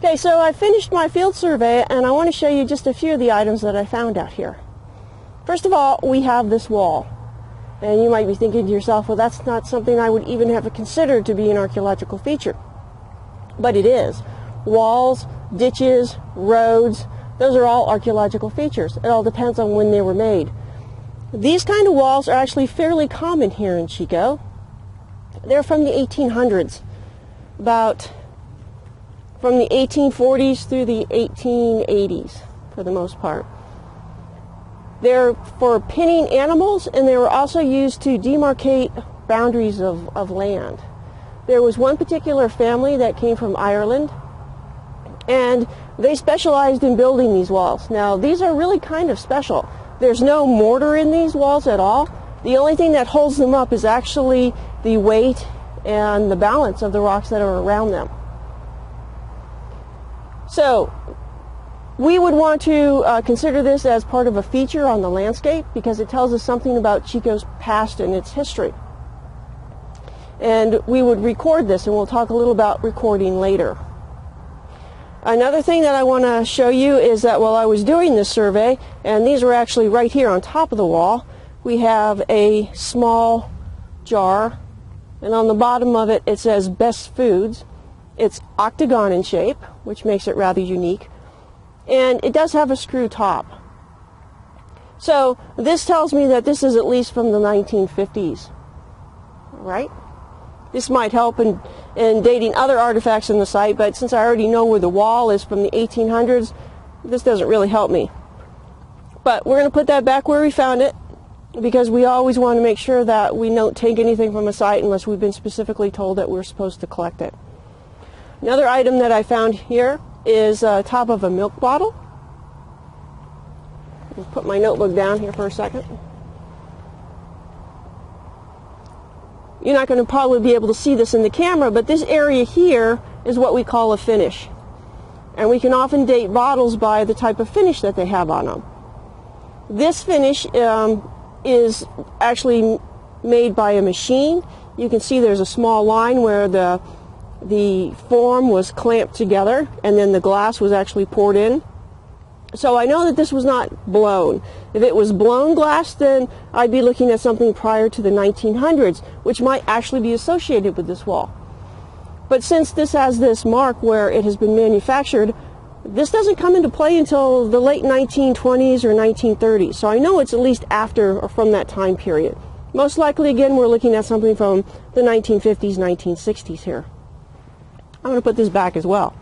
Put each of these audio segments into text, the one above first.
Okay, so I finished my field survey and I want to show you just a few of the items that I found out here. First of all, we have this wall. And you might be thinking to yourself, well, that's not something I would even have considered to be an archaeological feature. But it is. Walls, ditches, roads, those are all archaeological features. It all depends on when they were made. These kind of walls are actually fairly common here in Chico. They're from the 1800s, about from the 1840s through the 1880s for the most part. They're for pinning animals, and they were also used to demarcate boundaries of land. There was one particular family that came from Ireland, and they specialized in building these walls. Now, these are really kind of special. There's no mortar in these walls at all. The only thing that holds them up is actually the weight and the balance of the rocks that are around them. So, we would want to consider this as part of a feature on the landscape because it tells us something about Chico's past and its history. And we would record this, and we'll talk a little about recording later. Another thing that I want to show you is that while I was doing this survey, and these are actually right here on top of the wall, we have a small jar, and on the bottom of it, it says Best Foods. It's octagon in shape, which makes it rather unique. And it does have a screw top. So this tells me that this is at least from the 1950s, right? This might help in dating other artifacts in the site, but since I already know where the wall is from the 1800s, this doesn't really help me. But we're going to put that back where we found it, because we always want to make sure that we don't take anything from a site unless we've been specifically told that we're supposed to collect it. Another item that I found here is top of a milk bottle. I'll put my notebook down here for a second. You're not going to probably be able to see this in the camera, but this area here is what we call a finish. And we can often date bottles by the type of finish that they have on them. This finish is actually made by a machine. You can see there's a small line where the form was clamped together and then the glass was actually poured in. So I know that this was not blown. If it was blown glass, then I'd be looking at something prior to the 1900s, which might actually be associated with this wall. But since this has this mark where it has been manufactured, this doesn't come into play until the late 1920s or 1930s. So I know it's at least after or from that time period. Most likely, again, we're looking at something from the 1950s, 1960s here. I'm going to put this back as well.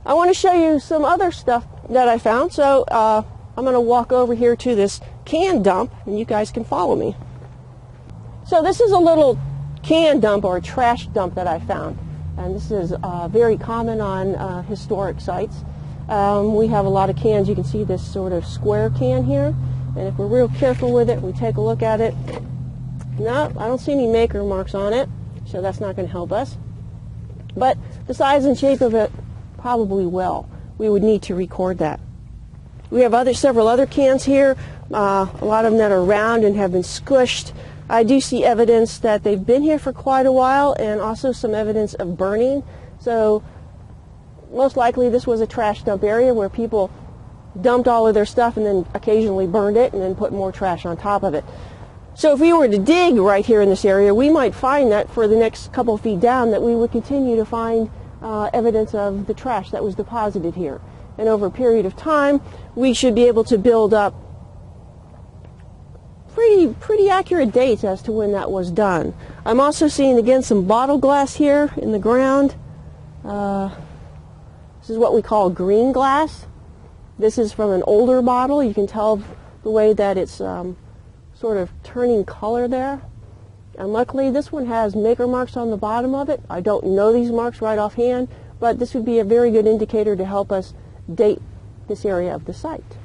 I want to show you some other stuff that I found. So I'm going to walk over here to this can dump, and you guys can follow me. So this is a little can dump or a trash dump that I found. And this is very common on historic sites. We have a lot of cans. You can see this sort of square can here. And if we're real careful with it, we take a look at it. No, I don't see any maker marks on it, so that's not going to help us. But the size and shape of it probably will. We would need to record that. We have several other cans here, a lot of them that are round and have been squished. I do see evidence that they've been here for quite a while, and also some evidence of burning. So most likely this was a trash dump area where people dumped all of their stuff and then occasionally burned it and then put more trash on top of it. So if we were to dig right here in this area, we might find that for the next couple of feet down that we would continue to find evidence of the trash that was deposited here. And over a period of time, we should be able to build up pretty accurate dates as to when that was done. I'm also seeing again some bottle glass here in the ground. This is what we call green glass. This is from an older bottle. You can tell the way that it's sort of turning color there. And luckily this one has maker marks on the bottom of it. I don't know these marks right offhand, but this would be a very good indicator to help us date this area of the site.